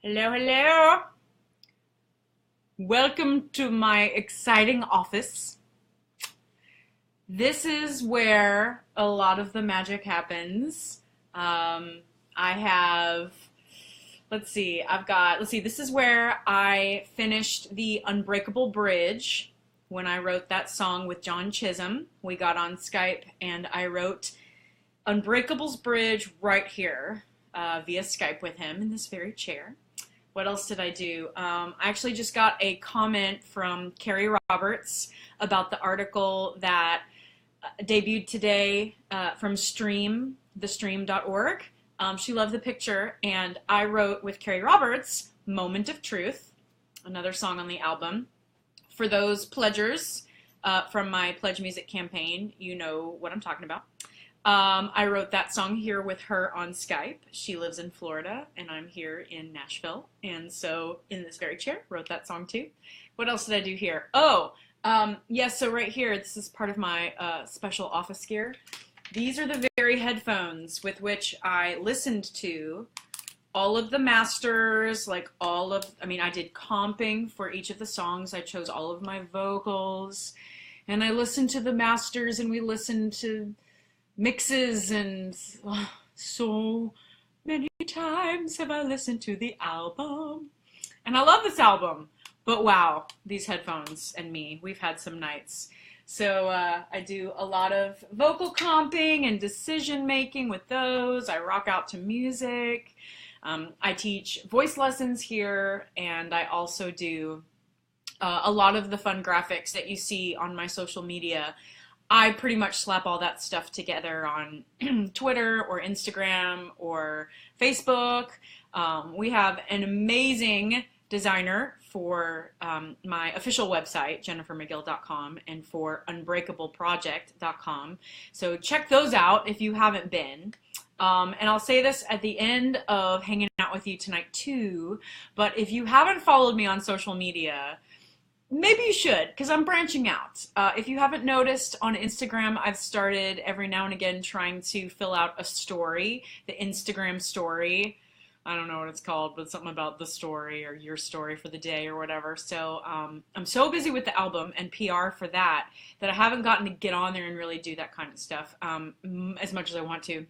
Hello, hello. Welcome to my exciting office. This is where a lot of the magic happens. I have, this is where I finished the Unbreakable Bridge when I wrote that song with John Chisholm. We got on Skype and I wrote Unbreakable's Bridge right here via Skype with him in this very chair. What else did I do? I actually just got a comment from Carrie Roberts about the article that debuted today from thestream.org. She loved the picture, and I wrote with Carrie Roberts, Moment of Truth, another song on the album. For those pledgers from my Pledge Music campaign, you know what I'm talking about. I wrote that song here with her on Skype. She lives in Florida, and I'm here in Nashville. And so, in this very chair, wrote that song too. What else did I do here? Yes, so right here, this is part of my special office gear. These are the very headphones with which I listened to all of the masters, I did comping for each of the songs. I chose all of my vocals, and I listened to the masters, and we listened to mixes, and so many times have I listened to the album. And I love this album, but wow, these headphones and me, we've had some nights. So I do a lot of vocal comping and decision making with those. I rock out to music. I teach voice lessons here, and I also do a lot of the fun graphics that you see on my social media. I pretty much slap all that stuff together on Twitter or Instagram or Facebook. We have an amazing designer for my official website, jennifermcgill.com, and for unbreakableproject.com. So check those out if you haven't been. And I'll say this at the end of hanging out with you tonight too, but if you haven't followed me on social media, maybe you should, because I'm branching out. If you haven't noticed, on Instagram, I've started every now and again trying to fill out a story, the Instagram story. I don't know what it's called, but something about the story or your story for the day or whatever. So I'm so busy with the album and PR for that I haven't gotten to get on there and really do that kind of stuff as much as I want to.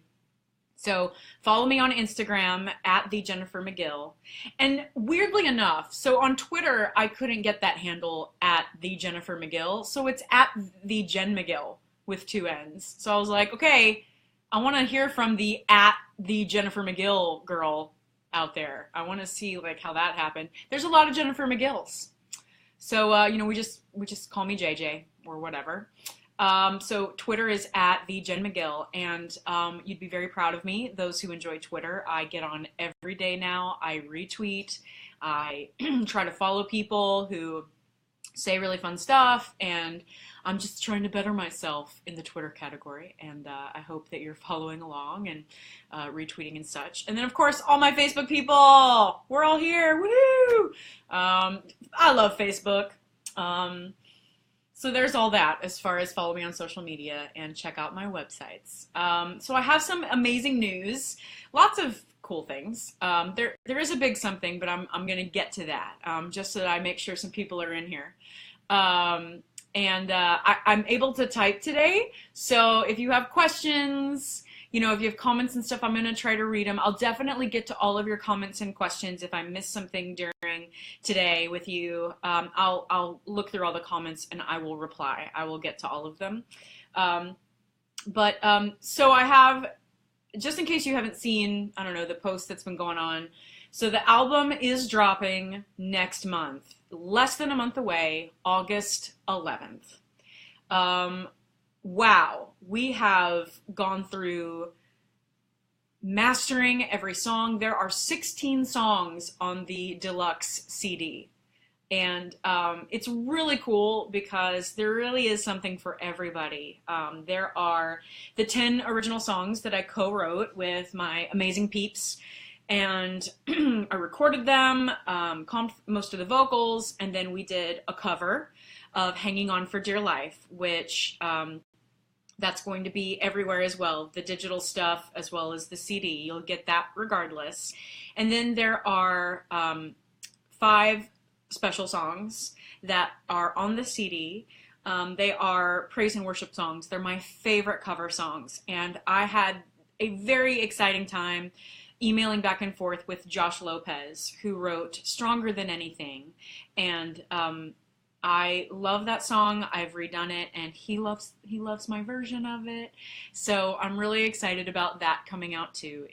So follow me on Instagram at @thejennifermcgill. And weirdly enough, so on Twitter, I couldn't get that handle at @thejennifermcgill. So it's at @thejenmcgill with 2 N's. So I was like, okay, I want to hear from the @thejennifermcgill girl out there. I want to see how that happened. There's a lot of Jennifer McGills. So, we just call me JJ or whatever. So Twitter is @thejenmcgill, and you'd be very proud of me, those who enjoy Twitter. I get on every day now. I retweet. I try to follow people who say really fun stuff, and I'm just trying to better myself in the Twitter category, and I hope that you're following along and retweeting and such. And then, of course, all my Facebook people! We're all here! Woohoo! I love Facebook. So there's all that as far as follow me on social media and check out my websites. So I have some amazing news, lots of cool things. There is a big something, but I'm going to get to that just so that I make sure some people are in here. I'm able to type today, so if you have questions, if you have comments and stuff, I'm going to try to read them. I'll definitely get to all of your comments and questions. If I miss something during today with you, I'll look through all the comments and I will reply. I will get to all of them. So I have, just in case you haven't seen, the post that's been going on. So the album is dropping next month, less than a month away, August 11th. Wow, we have gone through mastering every song. There are 16 songs on the deluxe CD. And it's really cool because there really is something for everybody. There are the 10 original songs that I co-wrote with my amazing peeps. And I recorded them, comped most of the vocals, and then we did a cover of Hanging On for Dear Life, which That's going to be everywhere as well, the digital stuff as well as the CD. You'll get that regardless. And then there are 5 special songs that are on the CD. They are praise and worship songs. They're my favorite cover songs. And I had a very exciting time emailing back and forth with Josh Lopez, who wrote Stronger Than Anything. And I love that song. I've redone it, and he loves my version of it. So I'm really excited about that coming out too.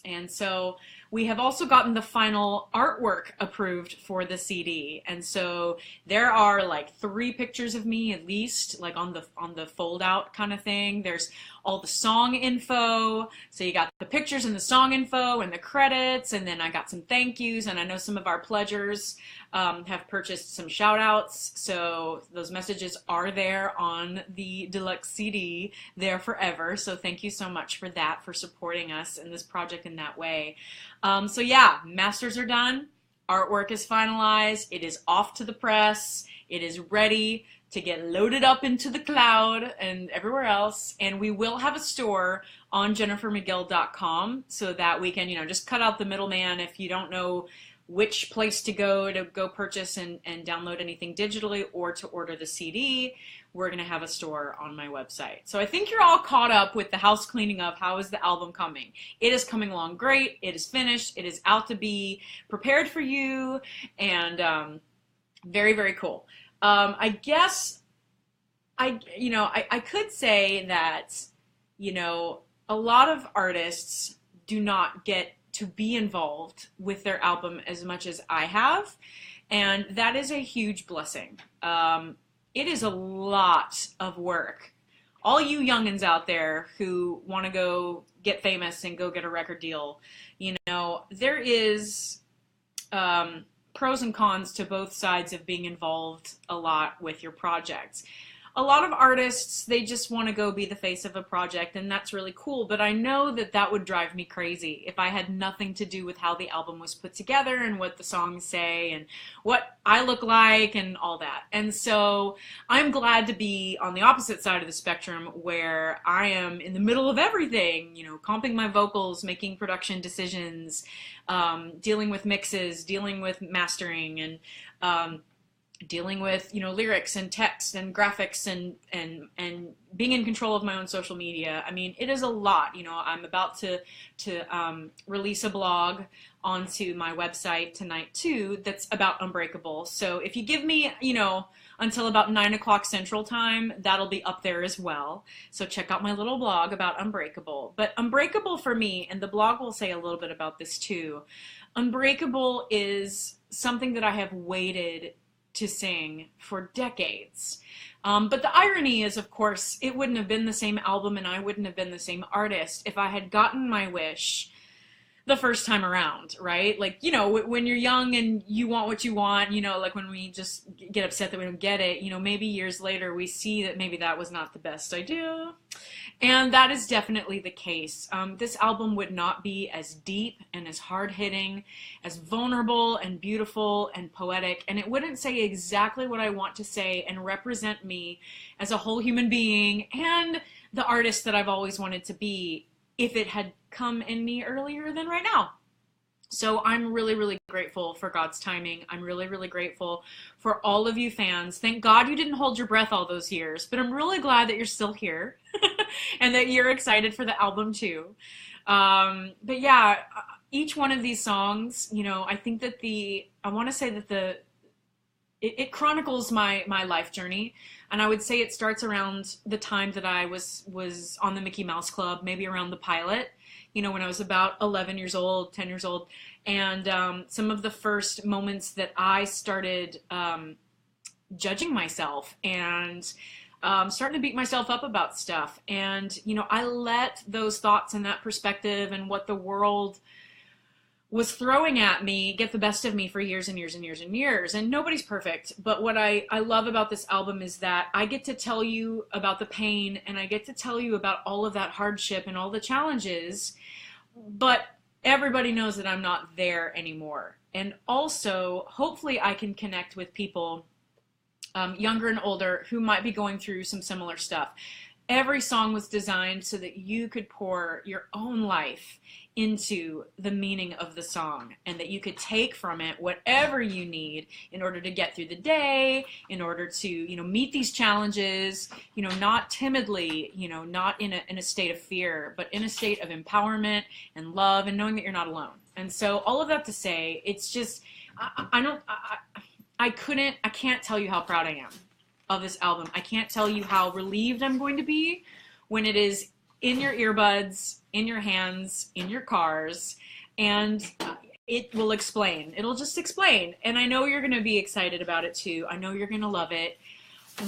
And so we have also gotten the final artwork approved for the CD. And so there are like 3 pictures of me at least, like on the fold out kind of thing. There's all the song info. So you got the pictures and the song info and the credits, and then I got some thank yous, and I know some of our pledgers have purchased some shout outs. So those messages are there on the deluxe CD there forever. So thank you so much for that, for supporting us in this project in that way. So yeah, masters are done. Artwork is finalized. It is off to the press. It is ready to get loaded up into the cloud and everywhere else. And we will have a store on jennifermcgill.com so that we can, just cut out the middleman if you don't know which place to go purchase and download anything digitally or to order the CD. We're going to have a store on my website. So I think you're all caught up with the house cleaning of how is the album coming. It is coming along great. It is finished. It is out to be prepared for you, and very, very cool. I guess I could say that, a lot of artists do not get to be involved with their album as much as I have, and that is a huge blessing. It is a lot of work. All you youngins out there who want to go get famous and go get a record deal, there is pros and cons to both sides of being involved a lot with your projects. A lot of artists, they just want to go be the face of a project, and that's really cool, but I know that that would drive me crazy if I had nothing to do with how the album was put together and what the songs say and what I look like and all that. And so I'm glad to be on the opposite side of the spectrum, where I am in the middle of everything, comping my vocals, making production decisions, dealing with mixes, dealing with mastering, and dealing with lyrics and text and graphics and being in control of my own social media. I mean, it is a lot. I'm about to release a blog onto my website tonight too that's about Unbreakable. So if you give me until about 9 o'clock Central Time, that'll be up there as well. So check out my little blog about Unbreakable. But Unbreakable for me, and the blog will say a little bit about this too, Unbreakable is something that I have waited to sing for decades. But the irony is, of course, it wouldn't have been the same album and I wouldn't have been the same artist if I had gotten my wish the first time around, right? Like, when you're young and you want what you want, like when we just get upset that we don't get it, maybe years later we see that maybe that was not the best idea. And that is definitely the case. This album would not be as deep and as hard-hitting, as vulnerable and beautiful and poetic, and it wouldn't say exactly what I want to say and represent me as a whole human being and the artist that I've always wanted to be if it had come any earlier than right now. So I'm really, really grateful for God's timing. I'm really, really grateful for all of you fans. Thank God you didn't hold your breath all those years, but I'm really glad that you're still here and that you're excited for the album too. But yeah, each one of these songs, I think that I want to say that it chronicles my life journey, and I would say it starts around the time that I was on the Mickey Mouse Club, maybe around the pilot, when I was about 11 years old, 10 years old, and some of the first moments that I started judging myself and starting to beat myself up about stuff. And, I let those thoughts and that perspective and what the world was throwing at me get the best of me for years and years and years and years. And nobody's perfect. But what I love about this album is that I get to tell you about the pain, and I get to tell you about all of that hardship and all the challenges. But everybody knows that I'm not there anymore. And also, hopefully I can connect with people younger and older, who might be going through some similar stuff. Every song was designed so that you could pour your own life into the meaning of the song, and that you could take from it whatever you need in order to get through the day, in order to, meet these challenges, not timidly, not in a state of fear, but in a state of empowerment and love, and knowing that you're not alone. And so all of that to say, it's just, I can't tell you how proud I am of this album. I can't tell you how relieved I'm going to be when it is in your earbuds, in your hands, in your cars, and it will explain. It'll just explain. And I know you're going to be excited about it too. I know you're going to love it.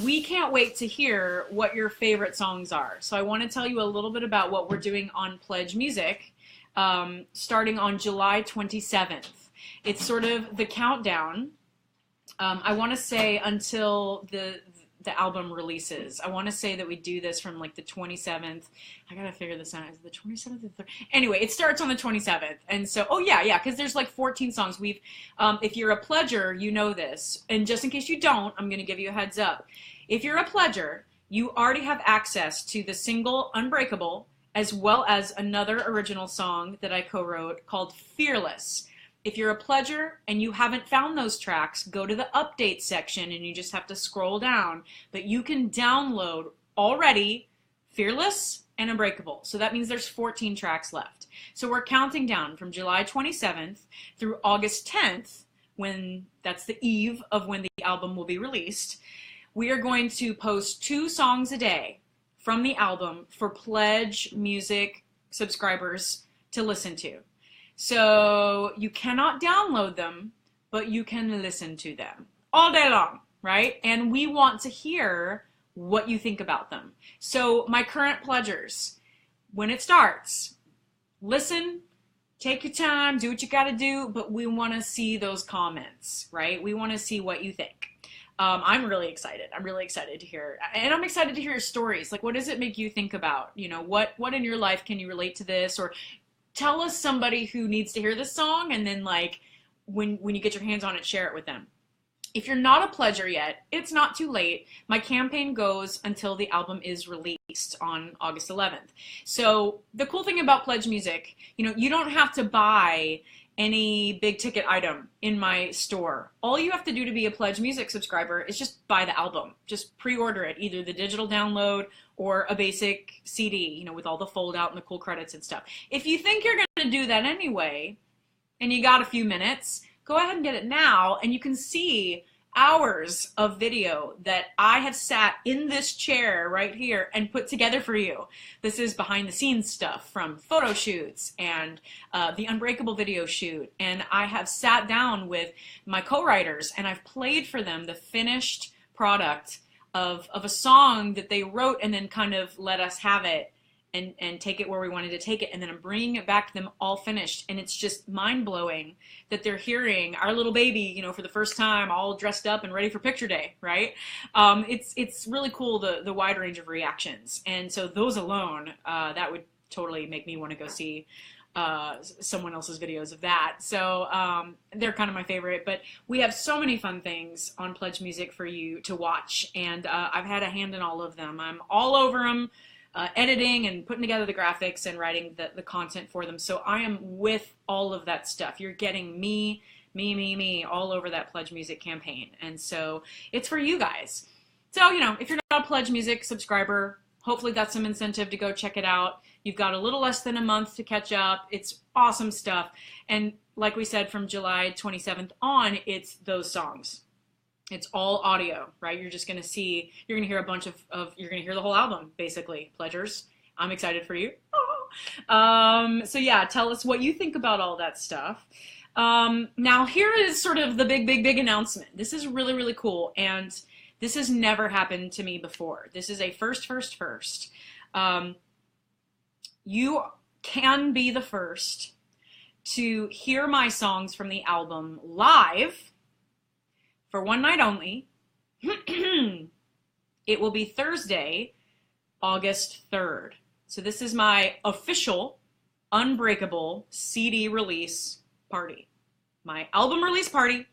We can't wait to hear what your favorite songs are. So I want to tell you a little bit about what we're doing on Pledge Music, starting on July 27th. It's sort of the countdown. I want to say until the album releases. I want to say that we do this from like the 27th. I gotta figure this out. Is it the 27th or the 3rd? Anyway, it starts on the 27th. And so, because there's like 14 songs. If you're a pledger, you know this. And just in case you don't, I'm gonna give you a heads up. If you're a pledger, you already have access to the single Unbreakable, as well as another original song that I co-wrote called Fearless. If you're a pledger and you haven't found those tracks, go to the update section and you just have to scroll down. But you can download already Fearless and Unbreakable. So that means there's 14 tracks left. So we're counting down from July 27th through August 10th, when that's the eve of when the album will be released. We are going to post 2 songs a day from the album for Pledge Music subscribers to listen to. So you cannot download them, but you can listen to them all day long, right? And we want to hear what you think about them. So my current pledgers, when it starts, listen, take your time, do what you got to do, but we want to see those comments, right? We want to see what you think. I'm really excited. I'm really excited to hear, and I'm excited to hear your stories. Like, what does it make you think about? What in your life can you relate to this? Or tell us somebody who needs to hear this song, and then like when you get your hands on it, share it with them. If you're not a pledger yet, it's not too late. My campaign goes until the album is released on August 11th. So the cool thing about Pledge Music, you don't have to buy any big ticket item in my store. All you have to do to be a Pledge Music subscriber is just buy the album. Just pre-order it, either the digital download or a basic CD, with all the fold out and the cool credits and stuff. If you think you're going to do that anyway, and you got a few minutes, go ahead and get it now, and you can see hours of video that I have sat in this chair right here and put together for you. This is behind the scenes stuff from photo shoots and the Unbreakable video shoot. And I have sat down with my co-writers and I've played for them the finished product of a song that they wrote, and then kind of let us have it and take it where we wanted to take it, and then I'm bringing it back to them all finished. And it's just mind-blowing that they're hearing our little baby, for the first time, all dressed up and ready for picture day, right? It's really cool, the wide range of reactions. And so those alone, that would totally make me want to go see someone else's videos of that. So they're kind of my favorite, but we have so many fun things on Pledge Music for you to watch, and I've had a hand in all of them. I'm all over them, editing and putting together the graphics and writing the content for them. So I am with all of that stuff. You're getting me all over that Pledge Music campaign. And so it's for you guys. So, if you're not a Pledge Music subscriber, hopefully that's some incentive to go check it out. You've got a little less than a month to catch up. It's awesome stuff. And like we said, from July 27th on, it's those songs. It's all audio, right? You're just going to hear a bunch of you're going to hear the whole album, basically, pledgers. I'm excited for you. So yeah, tell us what you think about all that stuff. Now here is sort of the big announcement. This is really, really cool. And this has never happened to me before. This is a first. You can be the first to hear my songs from the album live for one night only. It will be Thursday, August 3rd. So this is my official Unbreakable CD release party. my album release party.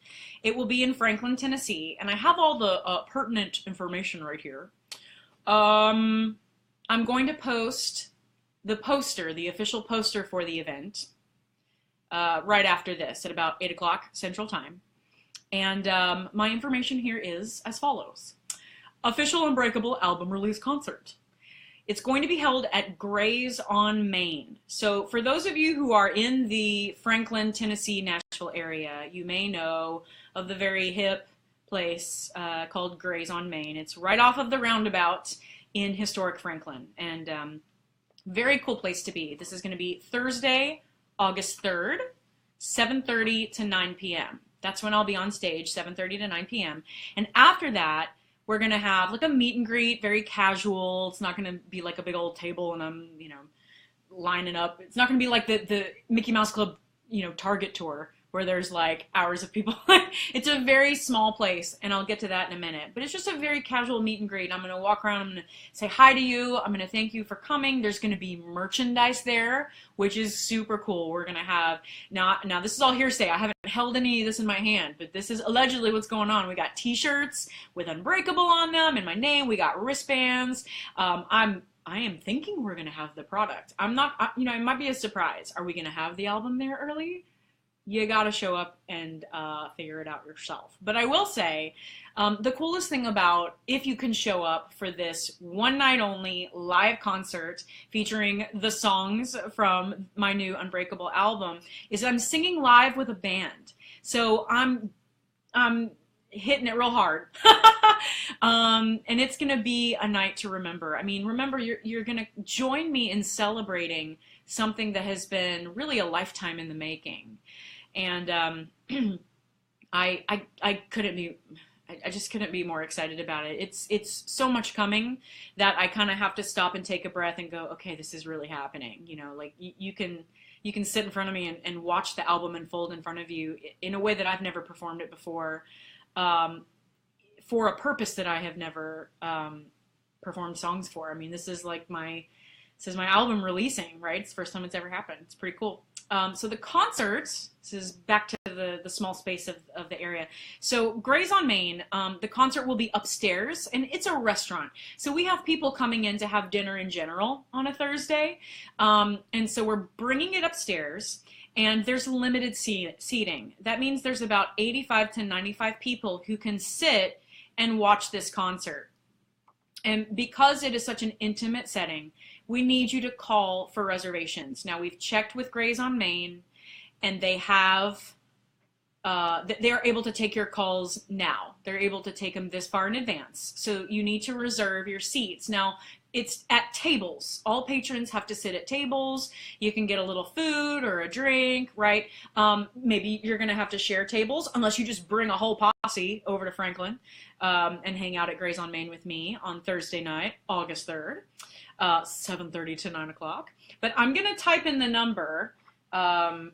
It will be in Franklin, Tennessee, and I have all the pertinent information right here. I'm going to post the poster, the official poster for the event, right after this at about 8 o'clock Central Time. And my information here is as follows. Official Unbreakable album release concert. It's going to be held at Grays on Main. So for those of you who are in the Franklin, Tennessee, Nashville area, you may know of the very hip place called Grays on Main. It's right off of the roundabout in historic Franklin, and very cool place to be. This is going to be Thursday, August 3rd, 7:30 to 9 p.m. That's when I'll be on stage, 7:30 to 9 p.m. And after that, we're going to have like a meet and greet, very casual. It's not going to be like a big old table and I'm, lining up. It's not going to be like the Mickey Mouse Club, Target tour where there's like hours of people. It's a very small place, and I'll get to that in a minute. But it's just a very casual meet and greet. I'm going to walk around. I'm going to say hi to you. I'm going to thank you for coming. There's going to be merchandise there, which is super cool. We're going to have, now this is all hearsay. I haven't held any of this in my hand, but this is allegedly what's going on. We got t-shirts with Unbreakable on them and my name. We got wristbands. I am thinking we're going to have the product. I'm not, it might be a surprise. Are we going to have the album there early? You got to show up and figure it out yourself. But I will say, the coolest thing about if you can show up for this one night only live concert featuring the songs from my new Unbreakable album is I'm singing live with a band. So I'm hitting it real hard. And it's going to be a night to remember. I mean, remember, you're going to join me in celebrating something that has been really a lifetime in the making. And I just couldn't be more excited about it. It's so much coming that I kind of have to stop and take a breath and go, okay, this is really happening. Like you can sit in front of me and watch the album unfold in front of you in a way that I've never performed it before, for a purpose that I have never performed songs for. I mean, this is my album releasing, right? It's the first time it's ever happened. It's pretty cool. So the concert, this is back to the small space of the area. So Grays on Main, the concert will be upstairs, and it's a restaurant. So we have people coming in to have dinner in general on a Thursday. And so we're bringing it upstairs, and there's limited seating. That means there's about 85 to 95 people who can sit and watch this concert. And because it is such an intimate setting, we need you to call for reservations. Now, we've checked with Grays on Main, and they have, they're able to take your calls now. They're able to take them this far in advance. So you need to reserve your seats. Now, it's at tables. All patrons have to sit at tables. You can get a little food or a drink, right? Maybe you're going to have to share tables unless you just bring a whole posse over to Franklin and hang out at Grays on Main with me on Thursday night, August 3rd. 7:30 to 9 o'clock. But I'm going to type in the number. I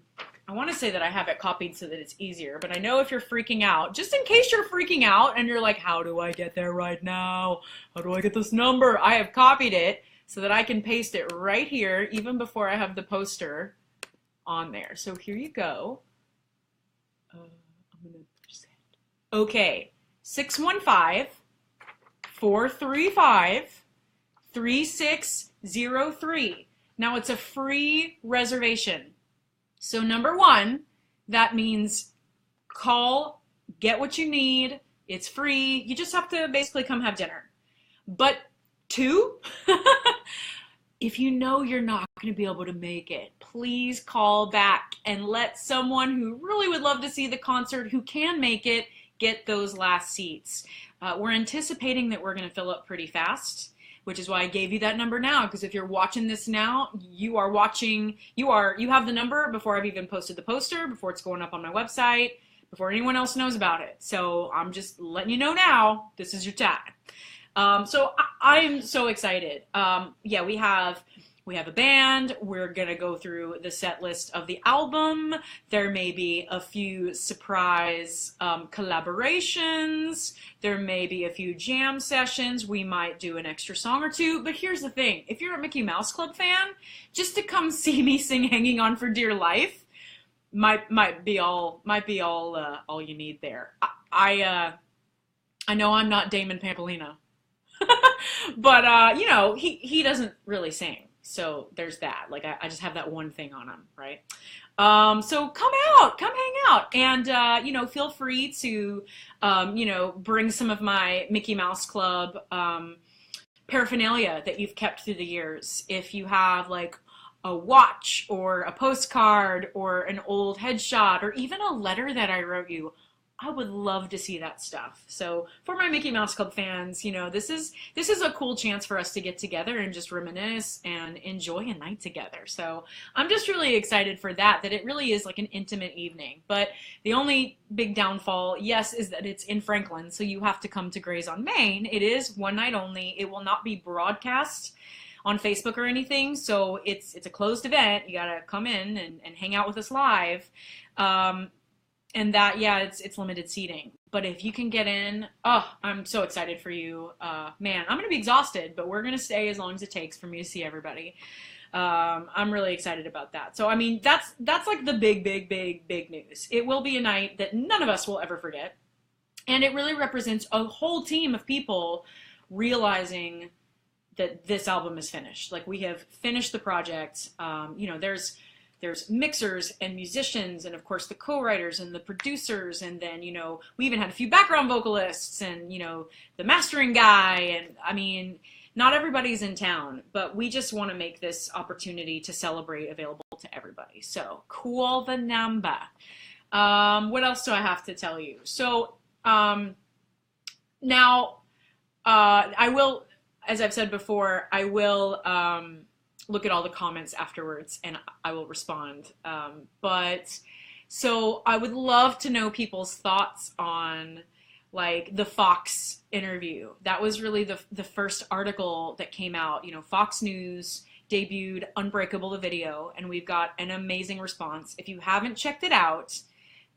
want to say that I have it copied so that it's easier, but I know if you're freaking out, just in case you're freaking out and you're like, how do I get there right now? How do I get this number? I have copied it so that I can paste it right here, even before I have the poster on there. So here you go. I'm going to just okay. 615-435-3603. Now it's a free reservation. So number one, that means call, get what you need. It's free. You just have to basically come have dinner. But two, if you know you're not going to be able to make it, please call back and let someone who really would love to see the concert, who can make it, get those last seats. We're anticipating that we're going to fill up pretty fast, which is why I gave you that number now, because if you're watching this now, you have the number before I've even posted the poster, before it's going up on my website, before anyone else knows about it. So I'm just letting you know now, this is your time. So I'm so excited. Yeah, we have a band. We're going to go through the set list of the album. There may be a few surprise collaborations. There may be a few jam sessions. We might do an extra song or two. But here's the thing. If you're a Mickey Mouse Club fan, just to come see me sing Hanging On for Dear Life, might be all you need there. I know I'm not Damon Pampolino, but he doesn't really sing, so there's that. Like I just have that one thing on him, right? So come hang out, and feel free to bring some of my Mickey Mouse Club paraphernalia that you've kept through the years. If you have like a watch or a postcard or an old headshot or even a letter that I wrote you, I would love to see that stuff. So for my Mickey Mouse Club fans, this is a cool chance for us to get together and just reminisce and enjoy a night together. So I'm just really excited for that it really is like an intimate evening. But the only big downfall, yes, is that it's in Franklin, so you have to come to Grays on Main. It is one night only. It will not be broadcast on Facebook or anything, so it's a closed event. You gotta come in and hang out with us live. And that, yeah, it's limited seating. But if you can get in, oh, I'm so excited for you. Man, I'm going to be exhausted, but we're going to stay as long as it takes for me to see everybody. I'm really excited about that. So, I mean, that's like the big news. It will be a night that none of us will ever forget. And it really represents a whole team of people realizing that this album is finished. Like, we have finished the project. There's mixers and musicians and of course the co-writers and the producers, and then we even had a few background vocalists and the mastering guy, and I mean, not everybody's in town, but we just want to make this opportunity to celebrate available to everybody. So cool the number. What else do I have to tell you? So now I will, as I've said before, I will look at all the comments afterwards and I will respond. But so I would love to know people's thoughts on like the Fox interview. That was really the first article that came out. Fox News debuted Unbreakable, the video, and we've got an amazing response. If you haven't checked it out,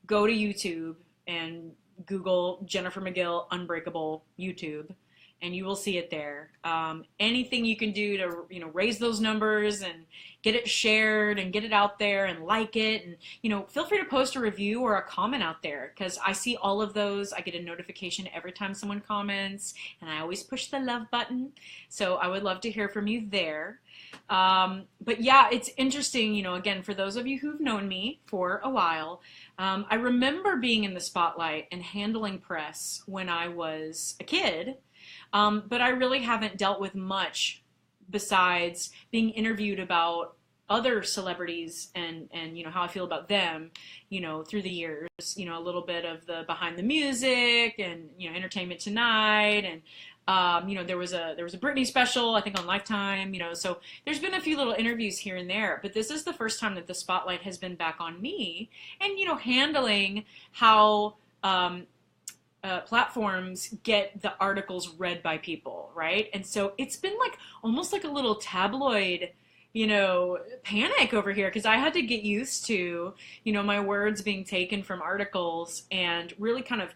go to YouTube and Google Jennifer McGill Unbreakable YouTube, and you will see it there. Anything you can do to raise those numbers and get it shared and get it out there and like it, and feel free to post a review or a comment out there, because I see all of those. I get a notification every time someone comments, and I always push the love button. So I would love to hear from you there. But yeah, it's interesting, again, for those of you who've known me for a while, I remember being in the spotlight and handling press when I was a kid. But I really haven't dealt with much besides being interviewed about other celebrities and how I feel about them, through the years, a little bit of the behind the music and, Entertainment Tonight, and, there was a Britney special, I think on Lifetime, so there's been a few little interviews here and there, but this is the first time that the spotlight has been back on me, and, handling how, platforms get the articles read by people, right? And so it's been like almost like a little tabloid, panic over here, because I had to get used to, my words being taken from articles and really kind of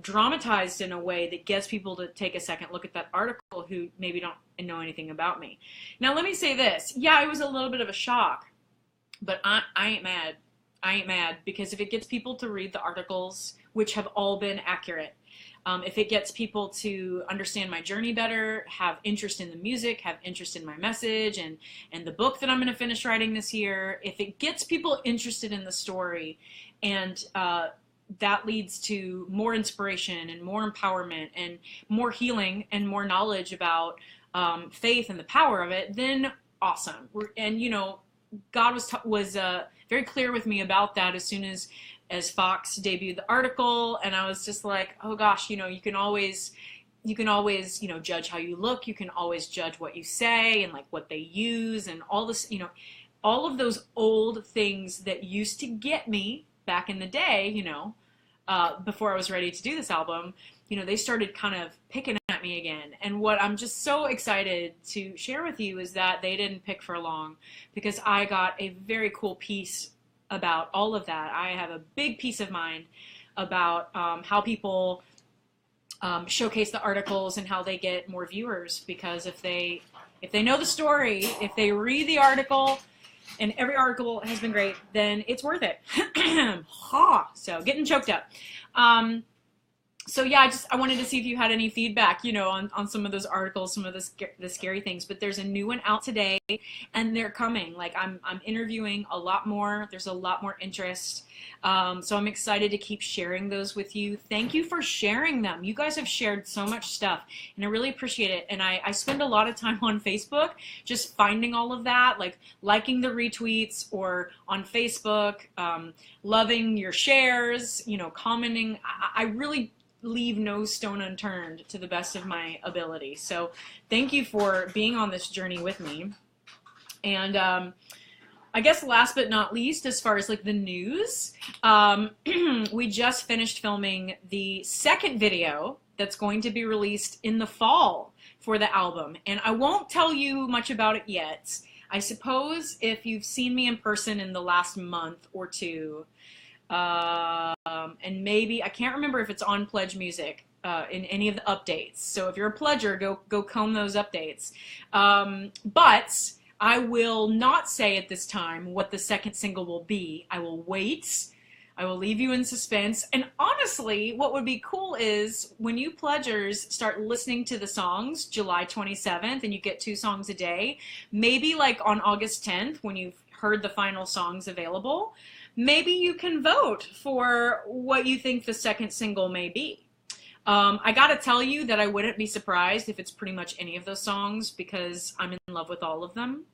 dramatized in a way that gets people to take a second look at that article who maybe don't know anything about me. Now, let me say this. Yeah, it was a little bit of a shock, but I ain't mad. I ain't mad, because if it gets people to read the articles, which have all been accurate, if it gets people to understand my journey better, have interest in the music, have interest in my message and the book that I'm going to finish writing this year, if it gets people interested in the story, and that leads to more inspiration and more empowerment and more healing and more knowledge about faith and the power of it, then awesome. And God was very clear with me about that as soon as Fox debuted the article, and I was just like, oh gosh, you can always judge how you look, you can always judge what you say and like what they use and all this, all of those old things that used to get me back in the day, before I was ready to do this album, they started kind of picking at me again. And what I'm just so excited to share with you is that they didn't pick for long, because I got a very cool piece about all of that. I have a big peace of mind about how people showcase the articles and how they get more viewers, because if they know the story, if they read the article, and every article has been great, then it's worth it. Ha! So getting choked up. So yeah, I wanted to see if you had any feedback, you know, on some of those articles, some of the scary things. But there's a new one out today, and they're coming. Like I'm interviewing a lot more. There's a lot more interest. So I'm excited to keep sharing those with you. Thank you for sharing them. You guys have shared so much stuff, and I really appreciate it. And I spend a lot of time on Facebook just finding all of that, like liking the retweets, or on Facebook, loving your shares, you know, commenting. I really leave no stone unturned to the best of my ability. So thank you for being on this journey with me. And I guess last but not least, as far as like the news, we just finished filming the second video that's going to be released in the fall for the album. And I won't tell you much about it yet. I suppose if you've seen me in person in the last month or two, and maybe, I can't remember if it's on Pledge Music in any of the updates. So if you're a pledger, go comb those updates. But I will not say at this time what the second single will be. I will wait. I will leave you in suspense. And honestly, what would be cool is when you pledgers start listening to the songs July 27th and you get 2 songs a day, maybe like on August 10th when you've heard the final songs available, maybe you can vote for what you think the second single may be. I gotta tell you that I wouldn't be surprised if it's pretty much any of those songs, because I'm in love with all of them.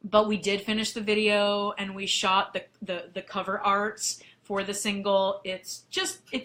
But we did finish the video, and we shot the cover arts for the single. It's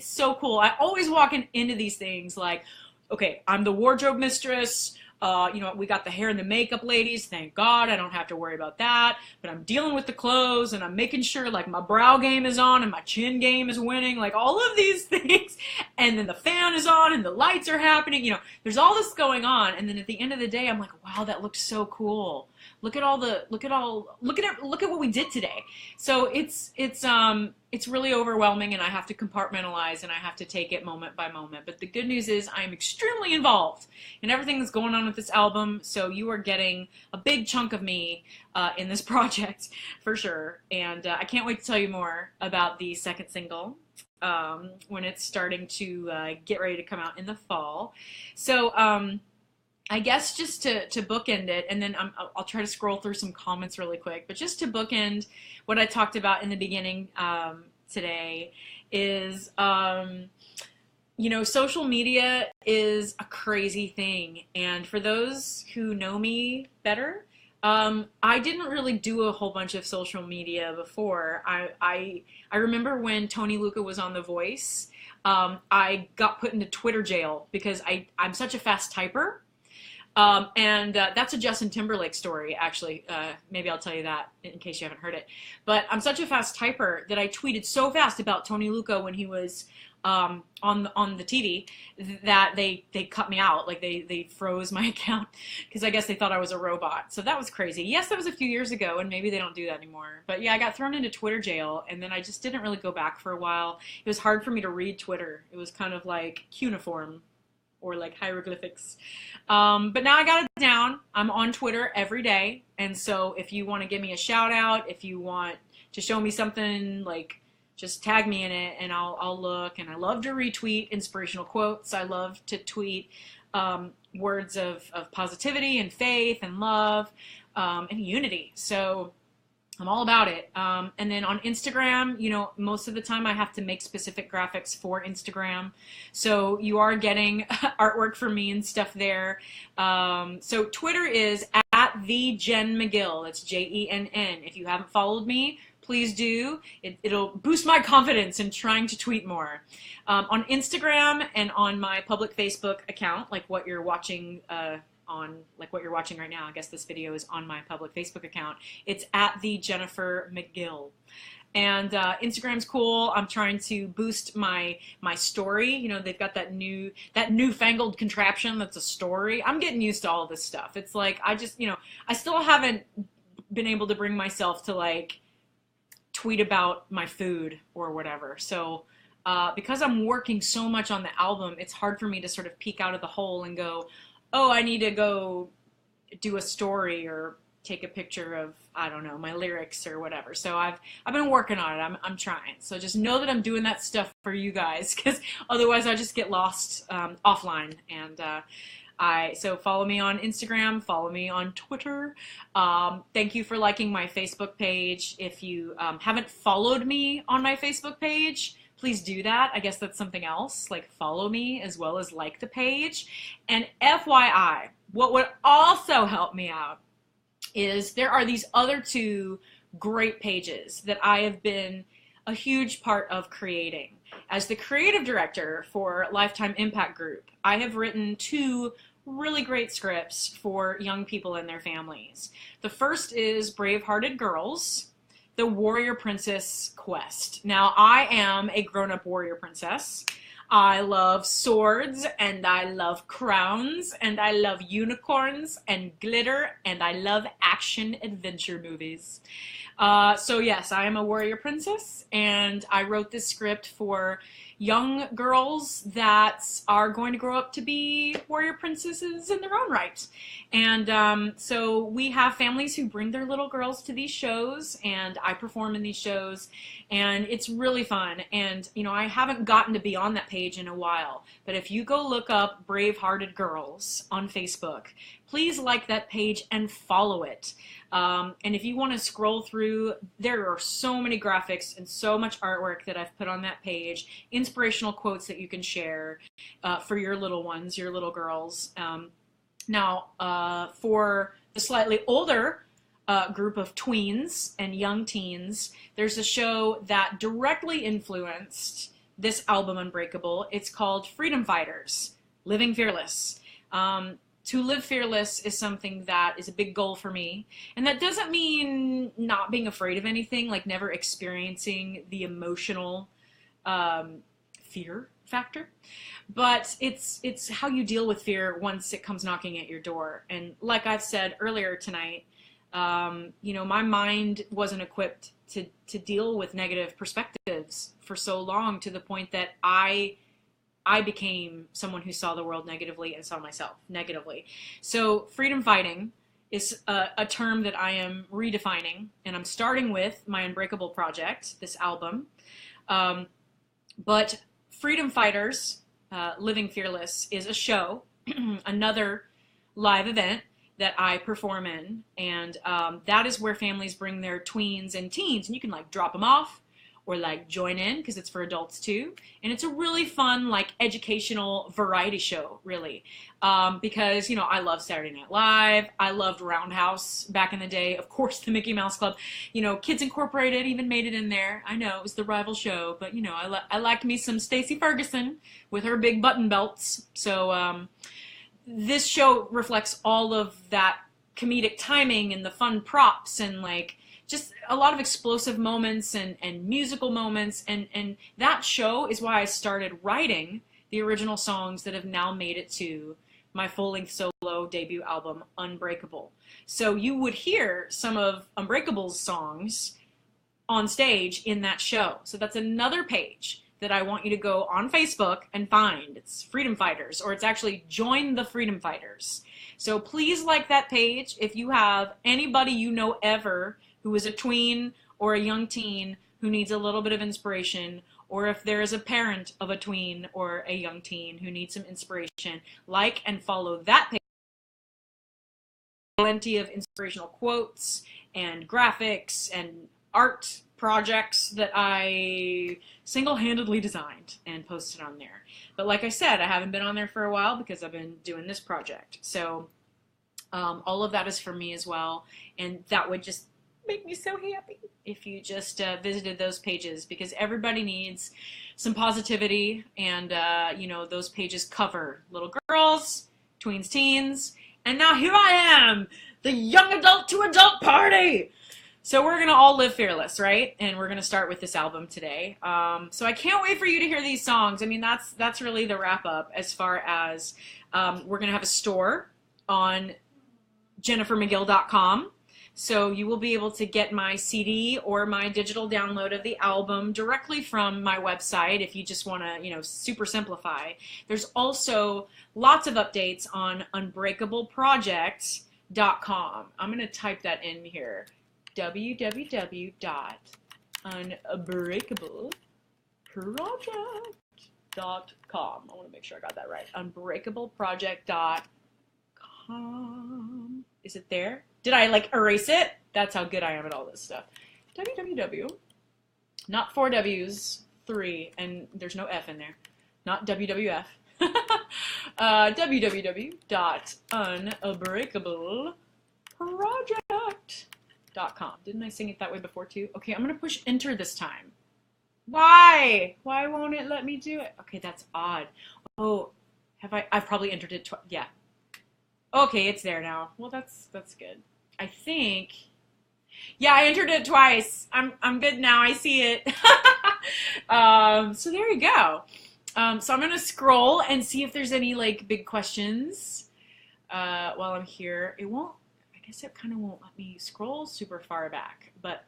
so cool. I always walk into these things like, okay, I'm the wardrobe mistress. You know, we got the hair and the makeup ladies. Thank God I don't have to worry about that. But I'm dealing with the clothes, and I'm making sure like my brow game is on and my chin game is winning, like all of these things. And then the fan is on and the lights are happening. You know, there's all this going on. And then at the end of the day, I'm like, wow, that looks so cool. Look at what we did today. So it's really overwhelming, and I have to compartmentalize, and I have to take it moment by moment. But the good news is I'm extremely involved in everything that's going on with this album. So you are getting a big chunk of me in this project for sure. And I can't wait to tell you more about the second single when it's starting to get ready to come out in the fall. So I guess just to bookend it, and then I'll try to scroll through some comments really quick, but just to bookend what I talked about in the beginning today is, you know, social media is a crazy thing. And for those who know me better, I didn't really do a whole bunch of social media before. I remember when Tony Luca was on The Voice, I got put into Twitter jail because I'm such a fast typer. And that's a Justin Timberlake story, actually. Maybe I'll tell you that in case you haven't heard it. But I'm such a fast typer that I tweeted so fast about Tony Luca when he was on the TV that they cut me out. Like they froze my account because I guess they thought I was a robot. So that was crazy. Yes, that was a few years ago, and maybe they don't do that anymore. But yeah, I got thrown into Twitter jail, and then I just didn't really go back for a while. It was hard for me to read Twitter. It was kind of like cuneiform, or like hieroglyphics. But now I got it down. I'm on Twitter every day. And so if you want to give me a shout out, if you want to show me something, like just tag me in it and I'll look. And I love to retweet inspirational quotes. I love to tweet words of positivity and faith and love and unity. So I'm all about it. And then on Instagram, you know, most of the time I have to make specific graphics for Instagram. So you are getting artwork from me and stuff there. So Twitter is @TheJenMcGill. That's JENN. If you haven't followed me, please do. It'll boost my confidence in trying to tweet more. On Instagram and on my public Facebook account, like what you're watching right now. I guess this video is on my public Facebook account. It's @TheJenniferMcGill. And Instagram's cool. I'm trying to boost my story. You know, they've got that newfangled contraption that's a story. I'm getting used to all of this stuff. It's like I still haven't been able to bring myself to like tweet about my food or whatever. So because I'm working so much on the album, it's hard for me to sort of peek out of the hole and go, oh, I need to go do a story or take a picture of, I don't know, my lyrics or whatever. So I've been working on it. I'm trying. So just know that I'm doing that stuff for you guys, because otherwise I just get lost offline. And so follow me on Instagram, follow me on Twitter. Thank you for liking my Facebook page. If you haven't followed me on my Facebook page, please do that. I guess that's something else. Like, follow me as well as like the page. And FYI, what would also help me out is there are these other two great pages that I have been a huge part of creating. As the creative director for Lifetime Impact Group, I have written two really great scripts for young people and their families. The first is Brave-Hearted Girls, the Warrior Princess Quest. Now, I am a grown-up warrior princess. I love swords, and I love crowns, and I love unicorns and glitter, and I love action-adventure movies. So yes, I am a warrior princess, and I wrote this script for young girls that are going to grow up to be warrior princesses in their own right. And so we have families who bring their little girls to these shows, and I perform in these shows, and it's really fun. And, you know, I haven't gotten to be on that page in a while, but if you go look up Brave-Hearted Girls on Facebook, please like that page and follow it. And if you want to scroll through, there are so many graphics and so much artwork that I've put on that page, inspirational quotes that you can share for your little ones, your little girls. Now, for the slightly older group of tweens and young teens, there's a show that directly influenced this album, Unbreakable. It's called Freedom Fighters, Living Fearless. To live fearless is something that is a big goal for me. And that doesn't mean not being afraid of anything, like never experiencing the emotional fear factor. But it's how you deal with fear once it comes knocking at your door. And like I've said earlier tonight, you know, my mind wasn't equipped to deal with negative perspectives for so long, to the point that I became someone who saw the world negatively and saw myself negatively. So freedom fighting is a term that I am redefining, and I'm starting with my Unbreakable project, this album. But Freedom Fighters, Living Fearless, is a show, another live event that I perform in, and that is where families bring their tweens and teens, and you can like drop them off or like join in, because it's for adults too. And it's a really fun, like, educational variety show, really. Because, you know, I love Saturday Night Live. I loved Roundhouse back in the day. Of course, the Mickey Mouse Club. You know, Kids Incorporated even made it in there. I know, it was the rival show. But, you know, I liked me some Stacey Ferguson with her big button belts. So this show reflects all of that comedic timing and the fun props and, like, just a lot of explosive moments and musical moments, and that show is why I started writing the original songs that have now made it to my full-length solo debut album, Unbreakable. So you would hear some of Unbreakable's songs on stage in that show. So that's another page that I want you to go on Facebook and find. It's Freedom Fighters, or it's actually Join the Freedom Fighters. So please like that page. If you have anybody you know ever who is a tween or a young teen who needs a little bit of inspiration, or if there is a parent of a tween or a young teen who needs some inspiration, like and follow that page. Plenty of inspirational quotes and graphics and art projects that I single-handedly designed and posted on there. But like I said, I haven't been on there for a while because I've been doing this project. So all of that is for me as well, and that would just make me so happy if you just visited those pages, because everybody needs some positivity, and you know, those pages cover little girls, tweens, teens, and now here I am, the young adult to adult party. So we're gonna all live fearless, right? And we're gonna start with this album today. So I can't wait for you to hear these songs. I mean, that's really the wrap up, as far as we're gonna have a store on jennifermcgill.com. So you will be able to get my CD or my digital download of the album directly from my website if you just want to, you know, super simplify. There's also lots of updates on Unbreakable Project I'm going to type that in here. www.unbreakableproject.com. I want to make sure I got that right. Unbreakableproject.com. Is it there? Did I like erase it? That's how good I am at all this stuff. www. Not 4 W's, 3, and there's no F in there. Not WWF. www.unbreakableproject.com. Didn't I sing it that way before too? Okay, I'm going to push enter this time. Why? Why won't it let me do it? Okay, that's odd. Oh, have I? I've probably entered it twice. Yeah. Okay, it's there now. Well, that's good. I think. Yeah, I entered it twice. I'm good now. I see it. So there you go. So I'm gonna scroll and see if there's any like big questions while I'm here. It won't. I guess it kind of won't let me scroll super far back. But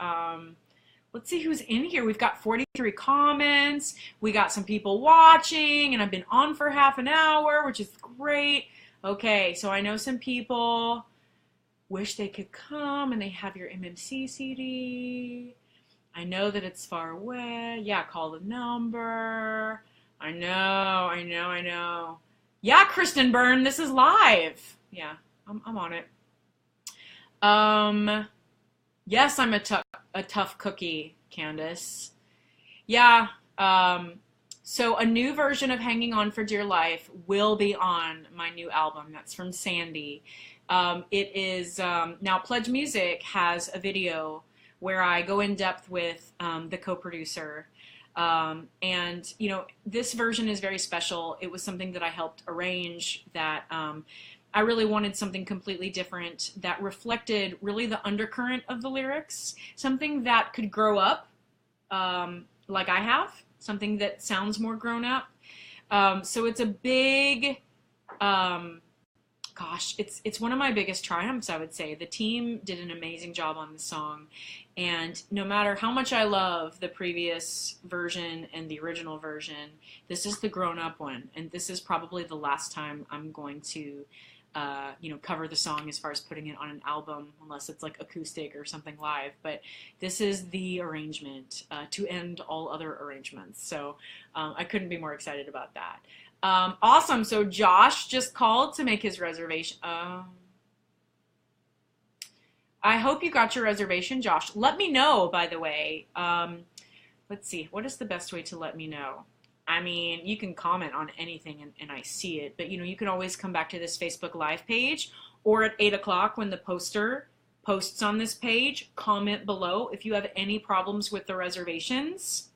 let's see who's in here. We've got 43 comments. We got some people watching, and I've been on for half an hour, which is great. Okay, so I know some people wish they could come and they have your MMC CD. I know that it's far away. Yeah, call the number. I know. Yeah, Kristen Byrne, this is live. Yeah, I'm on it. Yes, I'm a tough cookie, Candace. Yeah, so a new version of Hanging On for Dear Life will be on my new album. That's from Sandy. It is, now Pledge Music has a video where I go in depth with the co-producer. And, you know, this version is very special. It was something that I helped arrange that I really wanted something completely different that reflected really the undercurrent of the lyrics, something that could grow up like I have, something that sounds more grown up. So it's a big, gosh, it's one of my biggest triumphs, I would say. The team did an amazing job on the song, and no matter how much I love the previous version and the original version, this is the grown-up one, and this is probably the last time I'm going to you know, cover the song as far as putting it on an album, unless it's like acoustic or something live. But this is the arrangement to end all other arrangements. So I couldn't be more excited about that. Awesome. So Josh just called to make his reservation. I hope you got your reservation, Josh. Let me know, by the way. Let's see. What is the best way to let me know? I mean, you can comment on anything and I see it, but you know, you can always come back to this Facebook Live page, or at 8 o'clock when the poster posts on this page, comment below if you have any problems with the reservations.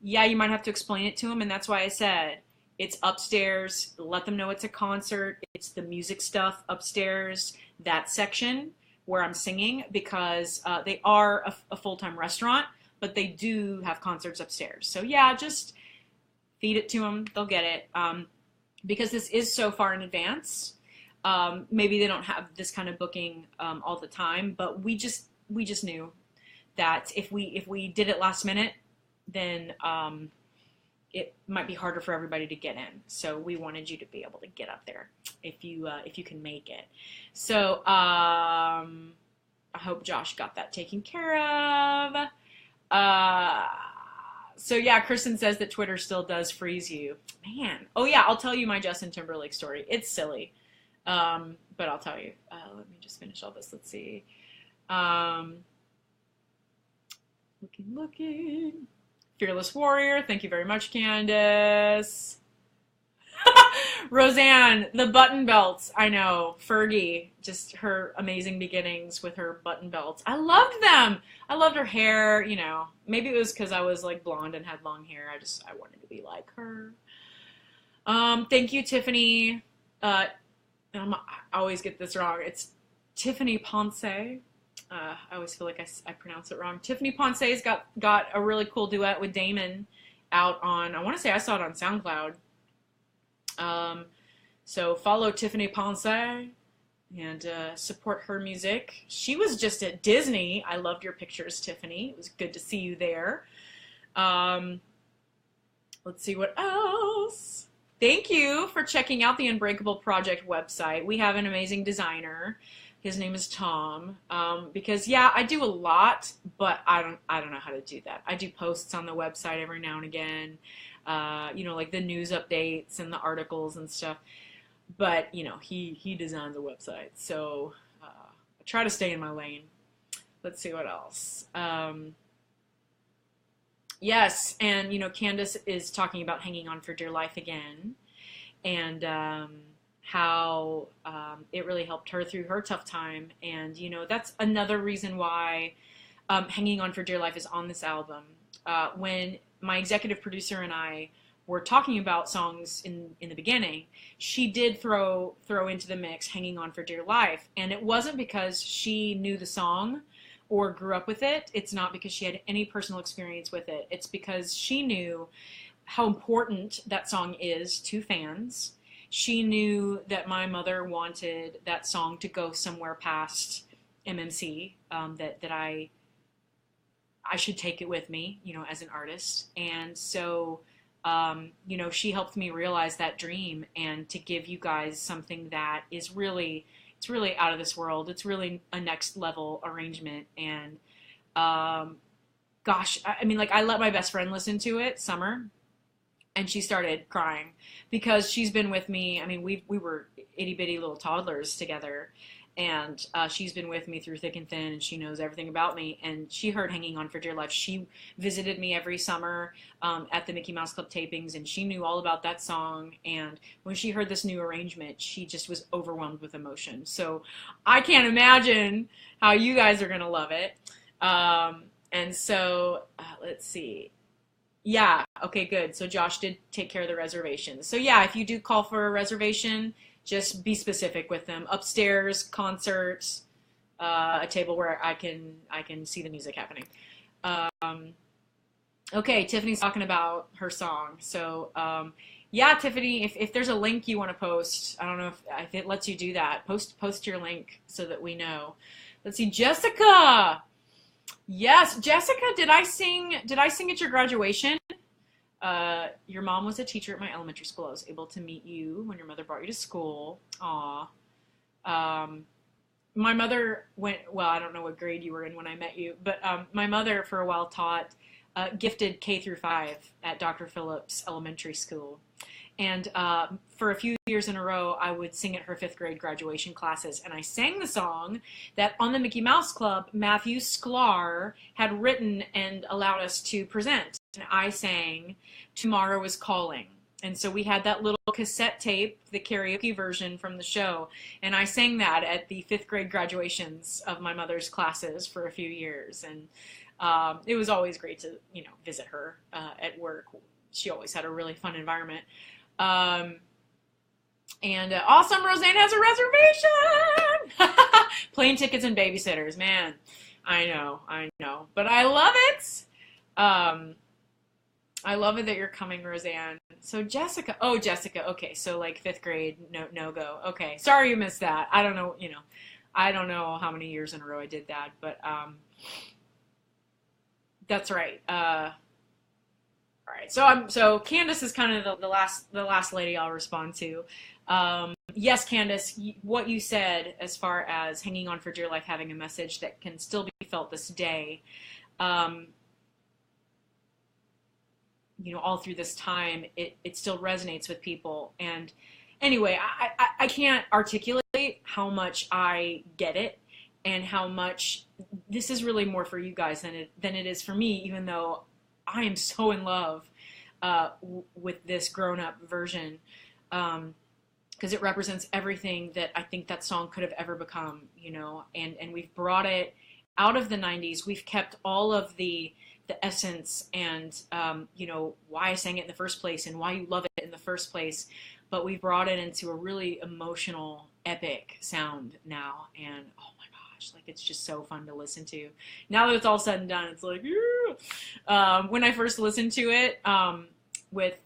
Yeah, you might have to explain it to them, and that's why I said it's upstairs. Let them know it's a concert. It's the music stuff upstairs, that section where I'm singing, because they are a full-time restaurant, but they do have concerts upstairs. So yeah, just feed it to them. They'll get it. Because this is so far in advance, maybe they don't have this kind of booking all the time, but we just knew that if we did it last minute, then it might be harder for everybody to get in. So we wanted you to be able to get up there if you can make it. So I hope Josh got that taken care of. So yeah, Kristen says that Twitter still does freeze you. Man. Oh yeah, I'll tell you my Justin Timberlake story. It's silly. But I'll tell you. Let me just finish all this. Let's see. Looking. Fearless Warrior. Thank you very much, Candace. Roseanne, the button belts. I know. Fergie, just her amazing beginnings with her button belts. I loved them. I loved her hair, you know. Maybe it was because I was like blonde and had long hair. I wanted to be like her. Thank you, Tiffany. I always get this wrong. It's Tiffany Ponce. I always feel like I pronounce it wrong. Tiffany Ponce's got a really cool duet with Damon out on, I want to say I saw it on SoundCloud. So follow Tiffany Ponce and support her music. She was just at Disney. I loved your pictures, Tiffany. It was good to see you there. Let's see what else. Thank you for checking out the Unbreakable Project website. We have an amazing designer. His name is Tom. Because yeah, I do a lot, but I don't know how to do that. I do posts on the website every now and again, like the news updates and the articles and stuff. But he designs a website, so I try to stay in my lane. Let's see what else. Yes, and Candace is talking about hanging on for dear life again, and how it really helped her through her tough time. And that's another reason why hanging on for dear life is on this album. When my executive producer and I were talking about songs in the beginning, she did throw into the mix hanging on for dear life, and it wasn't because she knew the song or grew up with it. It's not because she had any personal experience with it. It's because she knew how important that song is to fans. She knew that my mother wanted that song to go somewhere past MMC, that I should take it with me, as an artist. And so, she helped me realize that dream and to give you guys something that is really, it's really out of this world. It's really a next level arrangement. And, gosh, I let my best friend listen to it, Summer, and she started crying because she's been with me. We were itty bitty little toddlers together, and she's been with me through thick and thin, and she knows everything about me. And she heard Hanging On for Dear Life. She visited me every summer at the Mickey Mouse Club tapings, and she knew all about that song. And when she heard this new arrangement, she just was overwhelmed with emotion. So I can't imagine how you guys are going to love it. And so let's see. Yeah, okay, good. So Josh did take care of the reservations. So yeah, if you do call for a reservation, just be specific with them. Upstairs, concerts, a table where I can see the music happening. Okay, Tiffany's talking about her song. So yeah, Tiffany, if there's a link you want to post, I don't know if it lets you do that. Post your link so that we know. Let's see, Jessica. Yes, Jessica, did I sing at your graduation? Your mom was a teacher at my elementary school. I was able to meet you when your mother brought you to school. Aw. My mother I don't know what grade you were in when I met you, but my mother for a while taught gifted K through 5 at Dr. Phillips Elementary School. And for a few years in a row, I would sing at her 5th grade graduation classes. And I sang the song that on the Mickey Mouse Club, Matthew Sklar had written and allowed us to present. And I sang Tomorrow is Calling. And so we had that little cassette tape, the karaoke version from the show. And I sang that at the 5th grade graduations of my mother's classes for a few years. And it was always great to, visit her at work. She always had a really fun environment. And awesome, Roseanne has a reservation! Plane tickets and babysitters, man. I know. But I love it! I love it that you're coming, Roseanne. So Jessica, okay, so like 5th grade, no go. Okay, sorry you missed that. I don't know, I don't know how many years in a row I did that, but that's right. All right, so Candace is kind of the last lady I'll respond to. Yes, Candace, what you said as far as hanging on for dear life, having a message that can still be felt this day, all through this time, it still resonates with people. And anyway, I can't articulate how much I get it and how much this is really more for you guys than it is for me, even though I am so in love with this grown-up version, because it represents everything that I think that song could have ever become, and we've brought it out of the 90s. We've kept all of the essence and, why I sang it in the first place and why you love it in the first place, but we've brought it into a really emotional, epic sound now, and oh my gosh, like it's just so fun to listen to. Now that it's all said and done, it's like, when I first listened to it with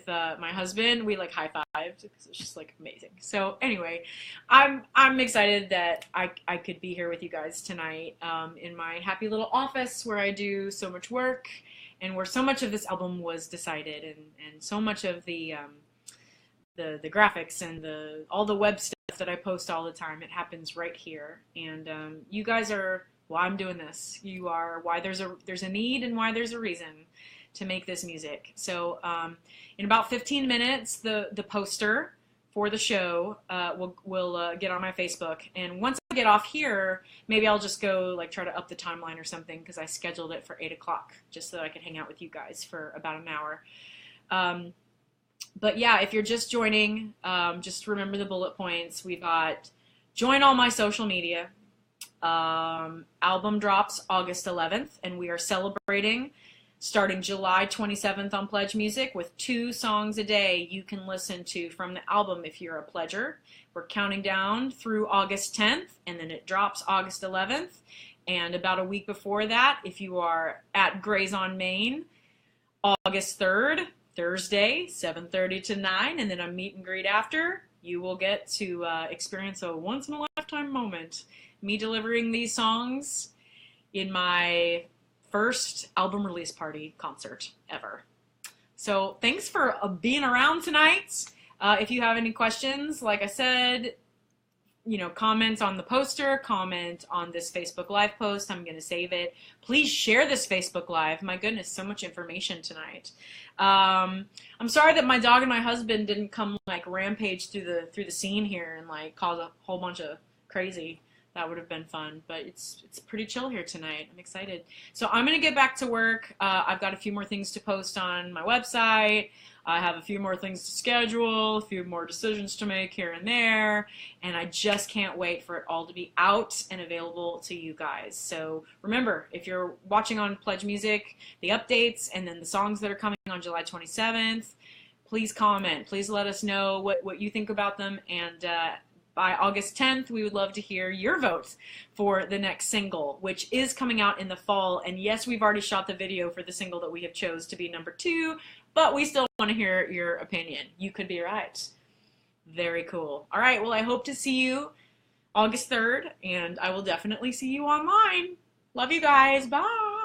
my husband, we like high-fived because it's just like amazing. So anyway, I'm excited that I could be here with you guys tonight in my happy little office where I do so much work and where so much of this album was decided, and so much of the the graphics and all the web stuff that I post all the time. It happens right here. And you guys are why I'm doing this. You are why there's a need and why there's a reason to make this music. So in about 15 minutes, the poster for the show will get on my Facebook. And once I get off here, maybe I'll just go like try to up the timeline or something, because I scheduled it for 8 o'clock just so that I could hang out with you guys for about an hour. But yeah, if you're just joining, just remember the bullet points. We've got join all my social media. Album drops August 11th, and we are celebrating starting July 27th on Pledge Music with 2 songs a day you can listen to from the album if you're a pledger. We're counting down through August 10th, and then it drops August 11th. And about a week before that, if you are at Grays on Main, August 3rd, Thursday, 7:30 to 9, and then a meet and greet after, you will get to experience a once-in-a-lifetime moment. Me delivering these songs in my first album release party concert ever. So thanks for being around tonight. If you have any questions, like I said, comment on the poster, comment on this Facebook Live post. I'm going to save it. Please share this Facebook Live. My goodness, so much information tonight. I'm sorry that my dog and my husband didn't come like rampage through the scene here and like cause a whole bunch of crazy. That would have been fun, but it's pretty chill here tonight. I'm excited. So I'm going to get back to work. I've got a few more things to post on my website. I have a few more things to schedule, a few more decisions to make here and there, and I just can't wait for it all to be out and available to you guys. So remember, if you're watching on Pledge Music, the updates and then the songs that are coming on July 27th, please comment. Please let us know what you think about them, and by August 10th, we would love to hear your votes for the next single, which is coming out in the fall. And yes, we've already shot the video for the single that we have chose to be number 2, but we still want to hear your opinion. You could be right. Very cool. All right, well, I hope to see you August 3rd, and I will definitely see you online. Love you guys. Bye.